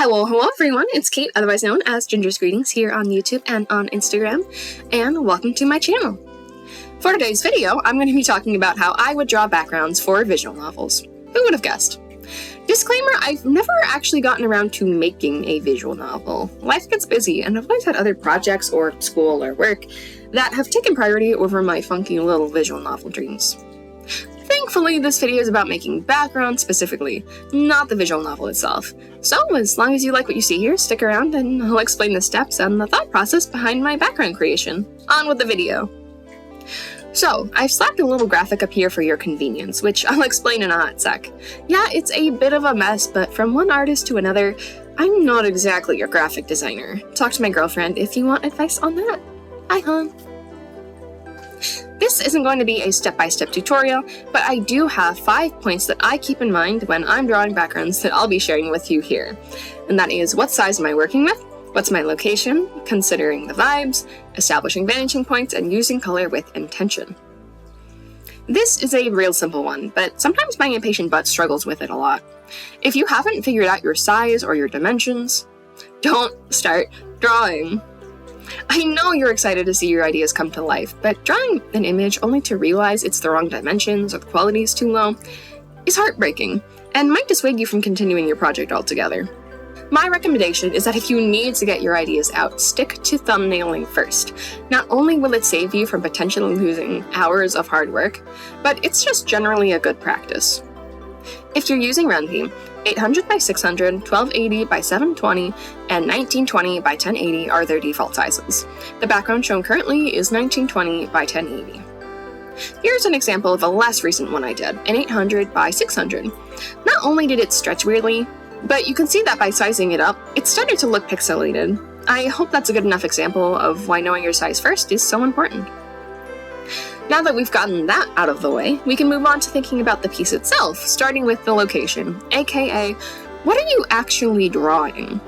Hello everyone, it's Kate, otherwise known as Ginger's Greetings, here on YouTube and on Instagram, and welcome to my channel. For today's video, I'm going to be talking about how I would draw backgrounds for visual novels. Who would have guessed? Disclaimer, I've never actually gotten around to making a visual novel. Life gets busy, and I've always had other projects or school or work that have taken priority over my funky little visual novel dreams. Thankfully, this video is about making backgrounds specifically, not the visual novel itself. So, as long as you like what you see here, stick around and I'll explain the steps and the thought process behind my background creation. On with the video! So, I've slapped a little graphic up here for your convenience, which I'll explain in a hot sec. Yeah, it's a bit of a mess, but from one artist to another, I'm not exactly your graphic designer. Talk to my girlfriend if you want advice on that. Hi, hon. This isn't going to be a step-by-step tutorial, but I do have 5 points that I keep in mind when I'm drawing backgrounds that I'll be sharing with you here. And that is, what size am I working with? What's my location? Considering the vibes, establishing vanishing points, and using color with intention. This is a real simple one, but sometimes my impatient butt struggles with it a lot. If you haven't figured out your size or your dimensions, don't start drawing. I know you're excited to see your ideas come to life, but drawing an image only to realize it's the wrong dimensions or the quality is too low is heartbreaking, and might dissuade you from continuing your project altogether. My recommendation is that if you need to get your ideas out, stick to thumbnailing first. Not only will it save you from potentially losing hours of hard work, but it's just generally a good practice. If you're using Ren'Py, 800 by 600, 1280 by 720, and 1920 by 1080 are their default sizes. The background shown currently is 1920 by 1080. Here's an example of a less recent one I did, an 800 by 600. Not only did it stretch weirdly, but you can see that by sizing it up, it started to look pixelated. I hope that's a good enough example of why knowing your size first is so important. Now that we've gotten that out of the way, we can move on to thinking about the piece itself, starting with the location, aka, what are you actually drawing?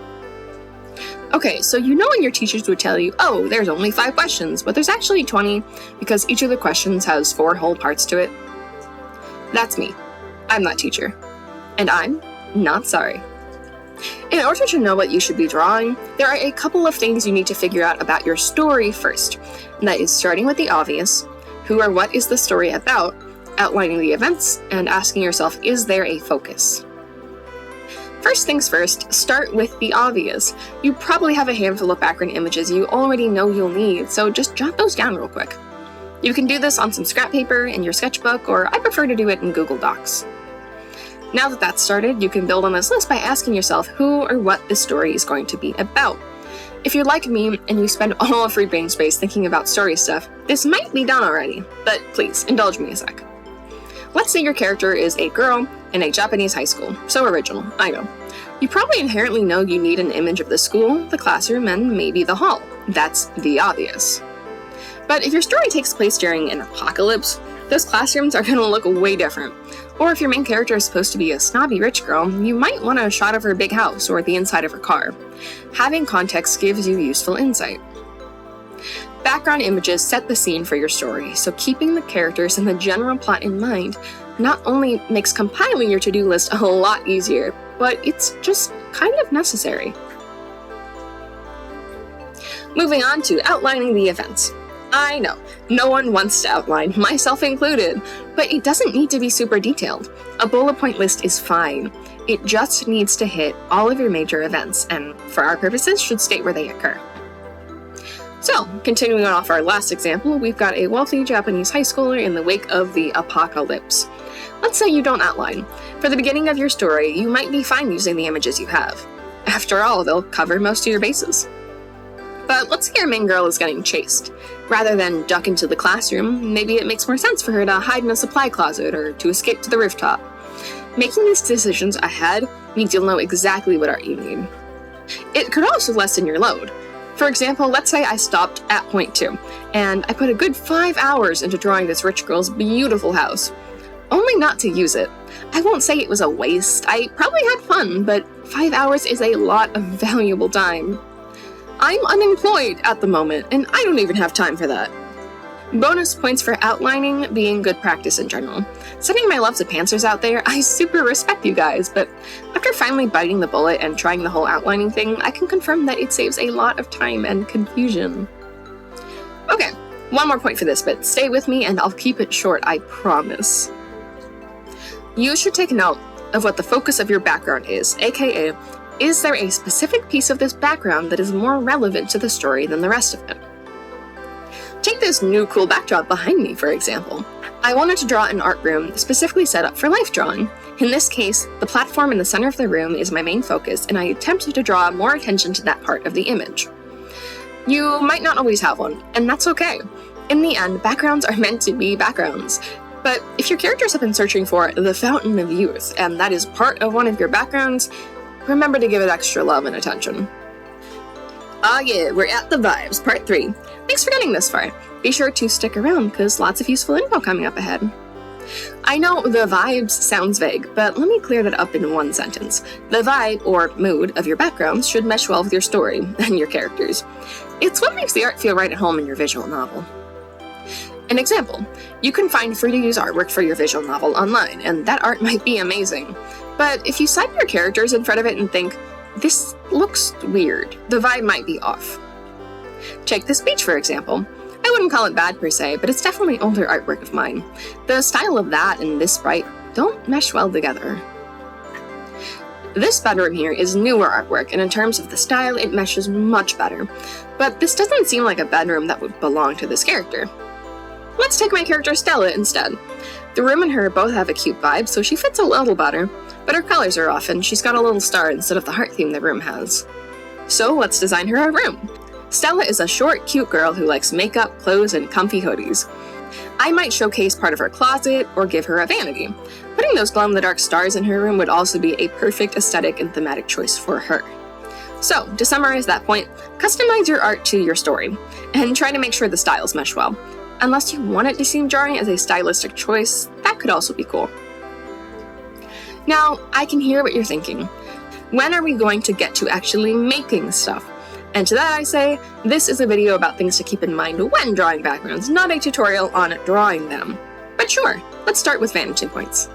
Okay, so you know when your teachers would tell you, oh, there's only 5 questions, but there's actually 20, because each of the questions has 4 whole parts to it? That's me. I'm that teacher. And I'm not sorry. In order to know what you should be drawing, there are a couple of things you need to figure out about your story first, and that is starting with the obvious. Who or what is the story about, outlining the events, and asking yourself, is there a focus? First things first, start with the obvious. You probably have a handful of background images you already know you'll need, so just jot those down real quick. You can do this on some scrap paper in your sketchbook, or I prefer to do it in Google Docs. Now that that's started, you can build on this list by asking yourself who or what this story is going to be about. If you're like me and you spend all of free brain space thinking about story stuff, this might be done already, but please, indulge me a sec. Let's say your character is a girl in a Japanese high school. So original, I know. You probably inherently know you need an image of the school, the classroom, and maybe the hall. That's the obvious. But if your story takes place during an apocalypse, those classrooms are going to look way different. Or if your main character is supposed to be a snobby rich girl, you might want a shot of her big house or the inside of her car. Having context gives you useful insight. Background images set the scene for your story, so keeping the characters and the general plot in mind not only makes compiling your to-do list a lot easier, but it's just kind of necessary. Moving on to outlining the events. I know, no one wants to outline, myself included, but it doesn't need to be super detailed. A bullet point list is fine. It just needs to hit all of your major events, and for our purposes, should state where they occur. So, continuing off our last example, we've got a wealthy Japanese high schooler in the wake of the apocalypse. Let's say you don't outline. For the beginning of your story, you might be fine using the images you have. After all, they'll cover most of your bases. But let's say our main girl is getting chased. Rather than duck into the classroom, maybe it makes more sense for her to hide in a supply closet or to escape to the rooftop. Making these decisions ahead means you'll know exactly what art you need. It could also lessen your load. For example, let's say I stopped at point 2, and I put a good 5 hours into drawing this rich girl's beautiful house, only not to use it. I won't say it was a waste, I probably had fun, but 5 hours is a lot of valuable time. I'm unemployed at the moment, and I don't even have time for that. Bonus points for outlining being good practice in general. Sending my love to Pantsers out there, I super respect you guys, but after finally biting the bullet and trying the whole outlining thing, I can confirm that it saves a lot of time and confusion. Okay, one more point for this bit. Stay with me and I'll keep it short, I promise. You should take note of what the focus of your background is, aka, is there a specific piece of this background that is more relevant to the story than the rest of it? Take this new cool backdrop behind me, for example. I wanted to draw an art room specifically set up for life drawing. In this case, the platform in the center of the room is my main focus, and I attempted to draw more attention to that part of the image. You might not always have one, and that's okay. In the end, backgrounds are meant to be backgrounds. But if your characters have been searching for the Fountain of Youth, and that is part of one of your backgrounds, remember to give it extra love and attention. Ah yeah, we're at the vibes, part 3. Thanks for getting this far. Be sure to stick around, because lots of useful info coming up ahead. I know the vibes sounds vague, but let me clear that up in one sentence. The vibe, or mood, of your backgrounds should mesh well with your story and your characters. It's what makes the art feel right at home in your visual novel. An example, you can find free-to-use artwork for your visual novel online, and that art might be amazing. But if you set your characters in front of it and think, this looks weird, the vibe might be off. Take this beach, for example. I wouldn't call it bad per se, but it's definitely older artwork of mine. The style of that and this sprite don't mesh well together. This bedroom here is newer artwork, and in terms of the style, it meshes much better. But this doesn't seem like a bedroom that would belong to this character. Let's take my character Stella instead. The room and her both have a cute vibe, so she fits a little better, but her colors are off and she's got a little star instead of the heart theme the room has. So let's design her a room. Stella is a short, cute girl who likes makeup, clothes, and comfy hoodies. I might showcase part of her closet or give her a vanity. Putting those glow-in-the-dark stars in her room would also be a perfect aesthetic and thematic choice for her. So, to summarize that point, customize your art to your story, and try to make sure the styles mesh well. Unless you want it to seem jarring as a stylistic choice, that could also be cool. Now, I can hear what you're thinking. When are we going to get to actually making stuff? And to that I say, this is a video about things to keep in mind when drawing backgrounds, not a tutorial on drawing them. But sure, let's start with vanishing points.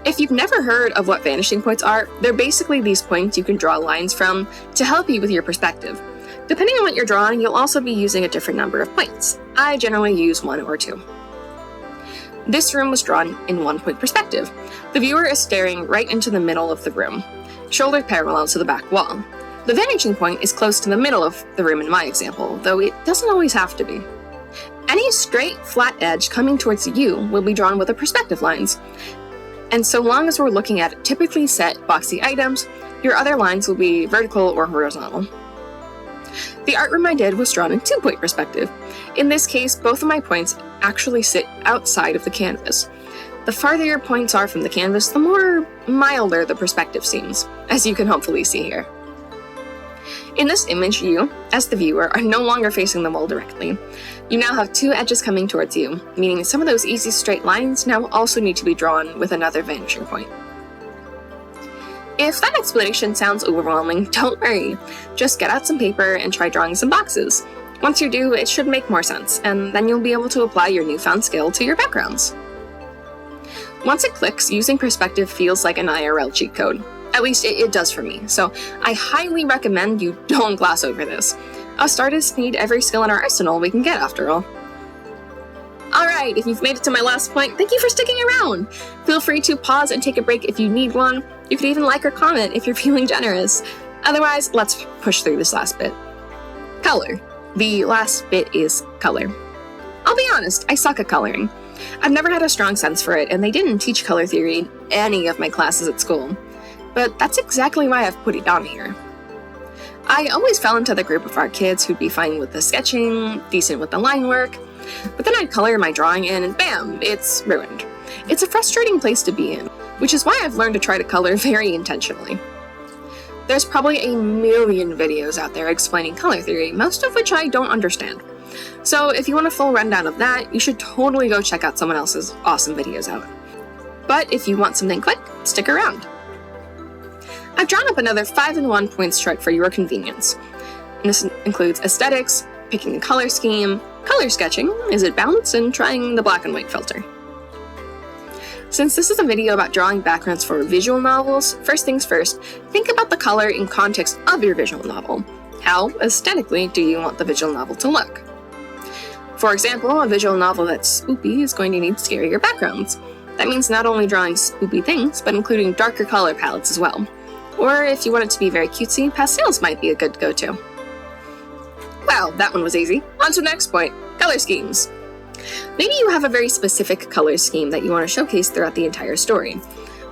If you've never heard of what vanishing points are, they're basically these points you can draw lines from to help you with your perspective. Depending on what you're drawing, you'll also be using a different number of points. I generally use 1 or 2. This room was drawn in 1-point perspective. The viewer is staring right into the middle of the room, shoulder parallel to the back wall. The vanishing point is close to the middle of the room in my example, though it doesn't always have to be. Any straight, flat edge coming towards you will be drawn with the perspective lines. And so long as we're looking at typically set boxy items, your other lines will be vertical or horizontal. The art room I did was drawn in 2-point perspective. In this case, both of my points actually sit outside of the canvas. The farther your points are from the canvas, the more milder the perspective seems, as you can hopefully see here. In this image, you, as the viewer, are no longer facing the wall directly. You now have 2 edges coming towards you, meaning some of those easy straight lines now also need to be drawn with another vanishing point. If that explanation sounds overwhelming, don't worry. Just get out some paper and try drawing some boxes. Once you do, it should make more sense, and then you'll be able to apply your newfound skill to your backgrounds. Once it clicks, using perspective feels like an IRL cheat code. At least it does for me, so I highly recommend you don't gloss over this. Us artists need every skill in our arsenal we can get, after all. Alright, if you've made it to my last point, thank you for sticking around! Feel free to pause and take a break if you need one. You could even like or comment if you're feeling generous. Otherwise, let's push through this last bit. Color. The last bit is color. I'll be honest, I suck at coloring. I've never had a strong sense for it, and they didn't teach color theory in any of my classes at school. But that's exactly why I've put it on here. I always fell into the group of art kids who'd be fine with the sketching, decent with the line work, but then I'd color my drawing in and bam, it's ruined. It's a frustrating place to be in, which is why I've learned to try to color very intentionally. There's probably a million videos out there explaining color theory, most of which I don't understand. So if you want a full rundown of that, you should totally go check out someone else's awesome videos out. But if you want something quick, stick around. I've drawn up another 5-in-1 points chart for your convenience. And this includes aesthetics, picking a color scheme, Color sketching, is it balance, and trying the black and white filter. Since this is a video about drawing backgrounds for visual novels, first things first, think about the color in context of your visual novel. How, aesthetically, do you want the visual novel to look? For example, a visual novel that's spoopy is going to need scarier backgrounds. That means not only drawing spoopy things, but including darker color palettes as well. Or if you want it to be very cutesy, pastels might be a good go-to. Wow, that one was easy. On to the next point, color schemes. Maybe you have a very specific color scheme that you want to showcase throughout the entire story.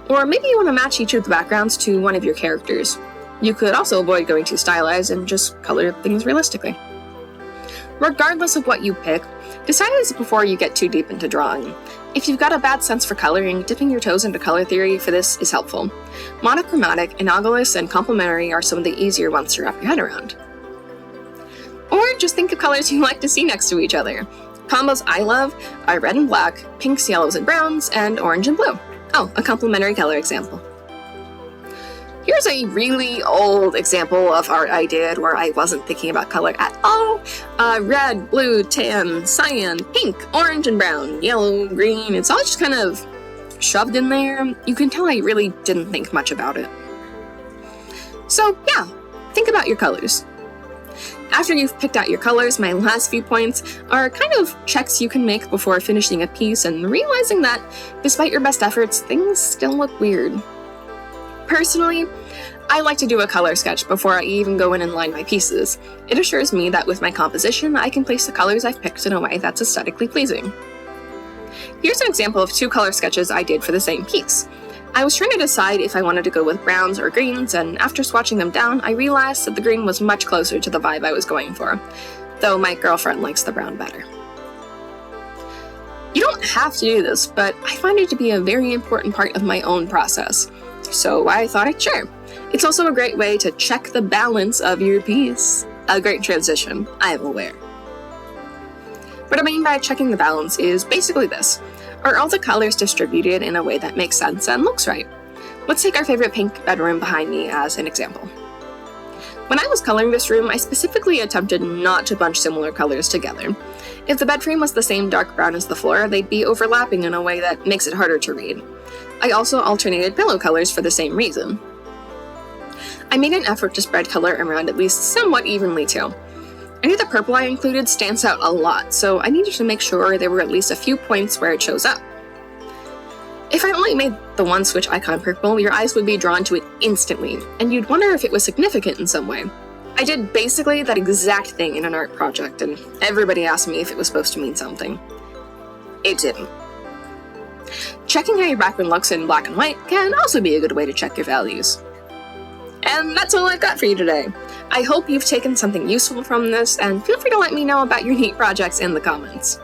Or maybe you want to match each of the backgrounds to one of your characters. You could also avoid going too stylized and just color things realistically. Regardless of what you pick, decide this before you get too deep into drawing. If you've got a bad sense for coloring, dipping your toes into color theory for this is helpful. Monochromatic, analogous, and complementary are some of the easier ones to wrap your head around. Or just think of colors you like to see next to each other. Combos I love are red and black, pinks, yellows, and browns, and orange and blue. Oh, a complementary color example. Here's a really old example of art I did where I wasn't thinking about color at all. Red, blue, tan, cyan, pink, orange, and brown, yellow, green. It's all just kind of shoved in there. You can tell I really didn't think much about it. So yeah, think about your colors. After you've picked out your colors, my last few points are kind of checks you can make before finishing a piece and realizing that, despite your best efforts, things still look weird. Personally, I like to do a color sketch before I even go in and line my pieces. It assures me that with my composition, I can place the colors I've picked in a way that's aesthetically pleasing. Here's an example of two color sketches I did for the same piece. I was trying to decide if I wanted to go with browns or greens, and after swatching them down, I realized that the green was much closer to the vibe I was going for, though my girlfriend likes the brown better. You don't have to do this, but I find it to be a very important part of my own process. So I thought I'd share. It's also a great way to check the balance of your piece. A great transition, I am aware. What I mean by checking the balance is basically this. Are all the colors distributed in a way that makes sense and looks right? Let's take our favorite pink bedroom behind me as an example. When I was coloring this room, I specifically attempted not to bunch similar colors together. If the bed frame was the same dark brown as the floor, they'd be overlapping in a way that makes it harder to read. I also alternated pillow colors for the same reason. I made an effort to spread color around at least somewhat evenly too. Any of the purple I included stands out a lot, so I needed to make sure there were at least a few points where it shows up. If I only made the one switch icon purple, your eyes would be drawn to it instantly, and you'd wonder if it was significant in some way. I did basically that exact thing in an art project, and everybody asked me if it was supposed to mean something. It didn't. Checking how your background looks in black and white can also be a good way to check your values. And that's all I've got for you today. I hope you've taken something useful from this, and feel free to let me know about your neat projects in the comments.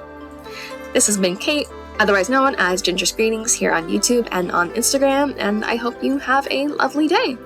This has been Kate, otherwise known as Ginger's Greetings, here on YouTube and on Instagram, and I hope you have a lovely day.